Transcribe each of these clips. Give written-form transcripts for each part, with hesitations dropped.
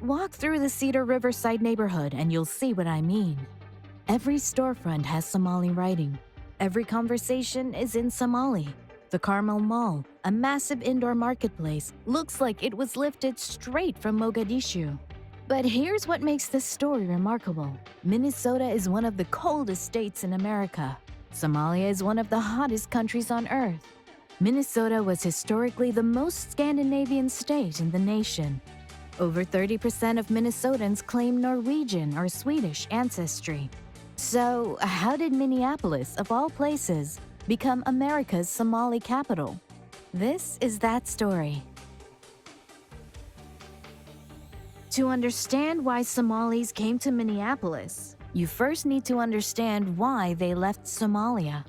Walk through the Cedar Riverside neighborhood and you'll see what I mean. Every storefront has Somali writing. Every conversation is in Somali. The Carmel Mall, a massive indoor marketplace, looks like it was lifted straight from Mogadishu. But here's what makes this story remarkable. Minnesota is one of the coldest states in America. Somalia is one of the hottest countries on Earth. Minnesota was historically the most Scandinavian state in the nation. Over 30% of Minnesotans claim Norwegian or Swedish ancestry. So, how did Minneapolis, of all places, become America's Somali capital? This is that story. To understand why Somalis came to Minneapolis, you first need to understand why they left Somalia.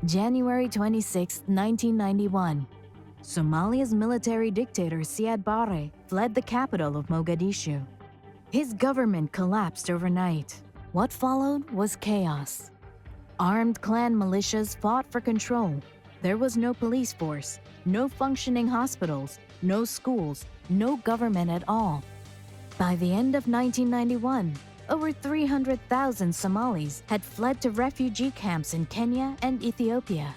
January 26, 1991. Somalia's military dictator Siad Barre fled the capital of Mogadishu. His government collapsed overnight. What followed was chaos. Armed clan militias fought for control. There was no police force, no functioning hospitals, no schools, no government at all. By the end of 1991, over 300,000 Somalis had fled to refugee camps in Kenya and Ethiopia.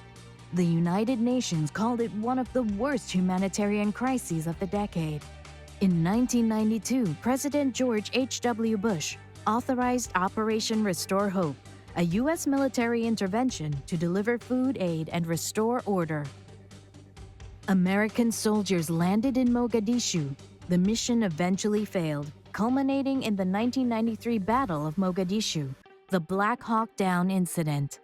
The United Nations called it one of the worst humanitarian crises of the decade. In 1992, President George H.W. Bush authorized Operation Restore Hope, a U.S. military intervention to deliver food aid and restore order. American soldiers landed in Mogadishu. The mission eventually failed, culminating in the 1993 Battle of Mogadishu, the Black Hawk Down incident.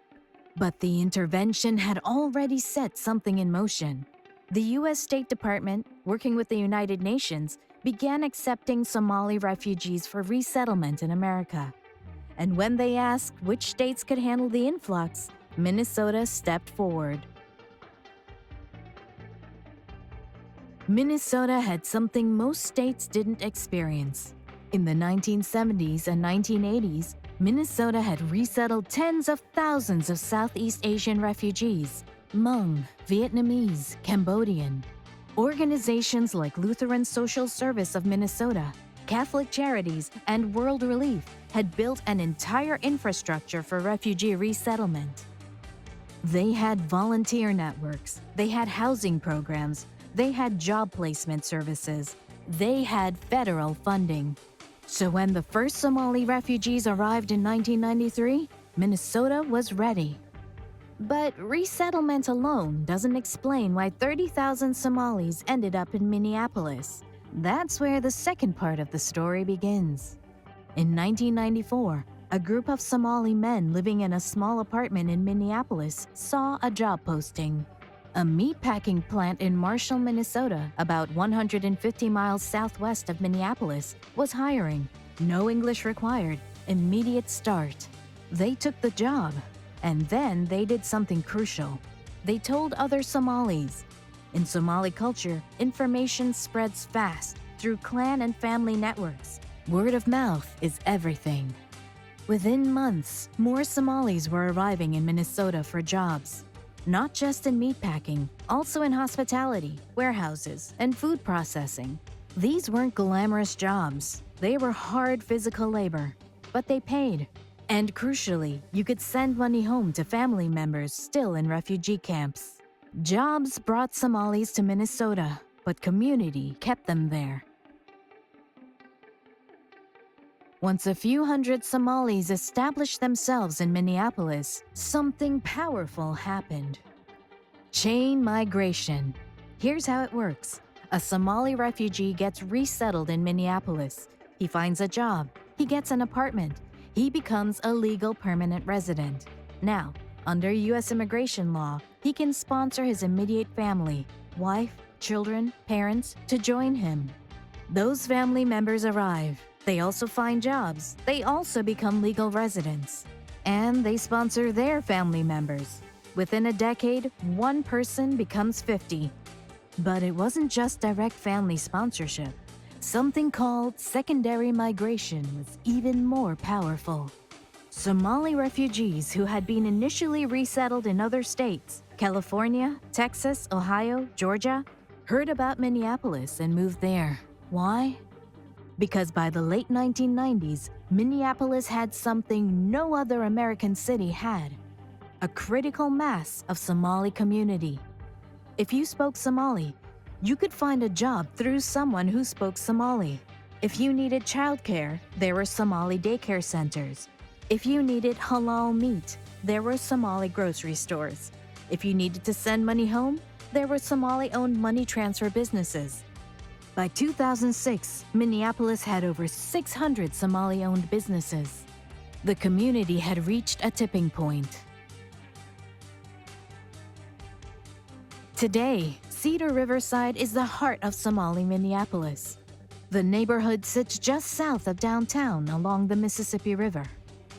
But the intervention had already set something in motion. The U.S. State Department, working with the United Nations, began accepting Somali refugees for resettlement in America. And when they asked which states could handle the influx, Minnesota stepped forward. Minnesota had something most states didn't experience. In the 1970s and 1980s, Minnesota had resettled tens of thousands of Southeast Asian refugees, Hmong, Vietnamese, Cambodian. Organizations like Lutheran Social Service of Minnesota, Catholic Charities, and World Relief had built an entire infrastructure for refugee resettlement. They had volunteer networks, they had housing programs, they had job placement services, they had federal funding. So when the first Somali refugees arrived in 1993, Minnesota was ready. But resettlement alone doesn't explain why 30,000 Somalis ended up in Minneapolis. That's where the second part of the story begins. In 1994, a group of Somali men living in a small apartment in Minneapolis saw a job posting. A meatpacking plant in Marshall, Minnesota, about 150 miles southwest of Minneapolis, was hiring. No English required. Immediate start. They took the job. And then they did something crucial. They told other Somalis. In Somali culture, information spreads fast through clan and family networks. Word of mouth is everything. Within months, more Somalis were arriving in Minnesota for jobs. Not just in meatpacking, also in hospitality, warehouses, and food processing. These weren't glamorous jobs. They were hard physical labor, but they paid. And crucially, you could send money home to family members still in refugee camps. Jobs brought Somalis to Minnesota, but community kept them there. Once a few hundred Somalis established themselves in Minneapolis, something powerful happened. Chain migration. Here's how it works. A Somali refugee gets resettled in Minneapolis. He finds a job. He gets an apartment. He becomes a legal permanent resident. Now, under U.S. immigration law, he can sponsor his immediate family, wife, children, parents, to join him. Those family members arrive. They also find jobs. They also become legal residents. And they sponsor their family members. Within a decade, one person becomes 50. But it wasn't just direct family sponsorship. Something called secondary migration was even more powerful. Somali refugees who had been initially resettled in other states, California, Texas, Ohio, Georgia, heard about Minneapolis and moved there. Why? Because by the late 1990s, Minneapolis had something no other American city had: a critical mass of Somali community. If you spoke Somali, you could find a job through someone who spoke Somali. If you needed childcare, there were Somali daycare centers. If you needed halal meat, there were Somali grocery stores. If you needed to send money home, there were Somali-owned money transfer businesses. By 2006, Minneapolis had over 600 Somali-owned businesses. The community had reached a tipping point. Today, Cedar Riverside is the heart of Somali Minneapolis. The neighborhood sits just south of downtown along the Mississippi River.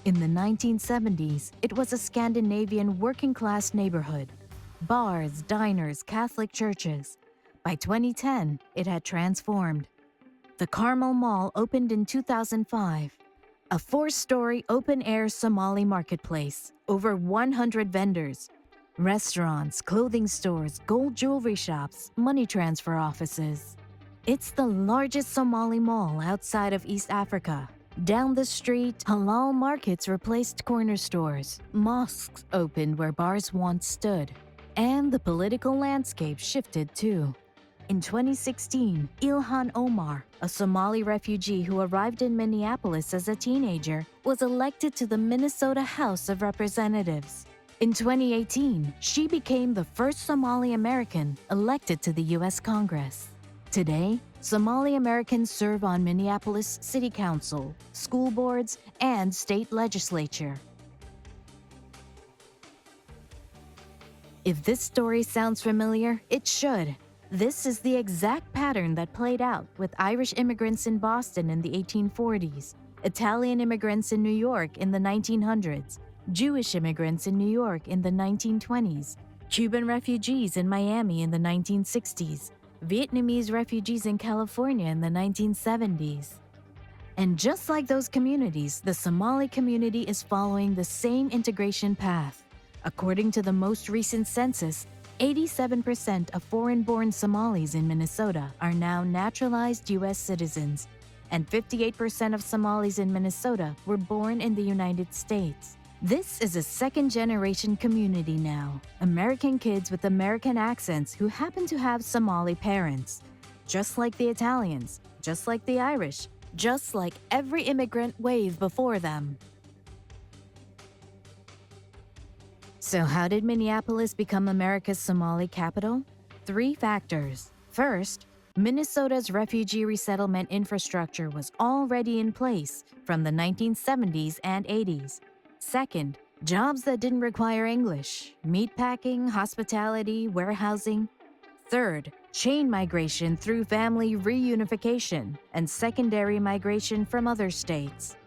In the 1970s, it was a Scandinavian working-class neighborhood. Bars, diners, Catholic churches. By 2010, it had transformed. The Carmel Mall opened in 2005. A 4-story open-air Somali marketplace, over 100 vendors. Restaurants, clothing stores, gold jewelry shops, money transfer offices. It's the largest Somali mall outside of East Africa. Down the street, halal markets replaced corner stores. Mosques opened where bars once stood. And the political landscape shifted too. In 2016, Ilhan Omar, a Somali refugee who arrived in Minneapolis as a teenager, was elected to the Minnesota House of Representatives. In 2018, she became the first Somali American elected to the U.S. Congress. Today, Somali Americans serve on Minneapolis City Council, school boards, and state legislature. If this story sounds familiar, it should. This is the exact pattern that played out with Irish immigrants in Boston in the 1840s, Italian immigrants in New York in the 1900s, Jewish immigrants in New York in the 1920s, Cuban refugees in Miami in the 1960s, Vietnamese refugees in California in the 1970s. And just like those communities, the Somali community is following the same integration path. According to the most recent census, 87% of foreign-born Somalis in Minnesota are now naturalized U.S. citizens, and 58% of Somalis in Minnesota were born in the United States. This is a second-generation community now, American kids with American accents who happen to have Somali parents. Just like the Italians, just like the Irish, just like every immigrant wave before them. So how did Minneapolis become America's Somali capital? 3 factors. First, Minnesota's refugee resettlement infrastructure was already in place from the 1970s and 80s. Second, jobs that didn't require English, meatpacking, hospitality, warehousing. Third, chain migration through family reunification and secondary migration from other states.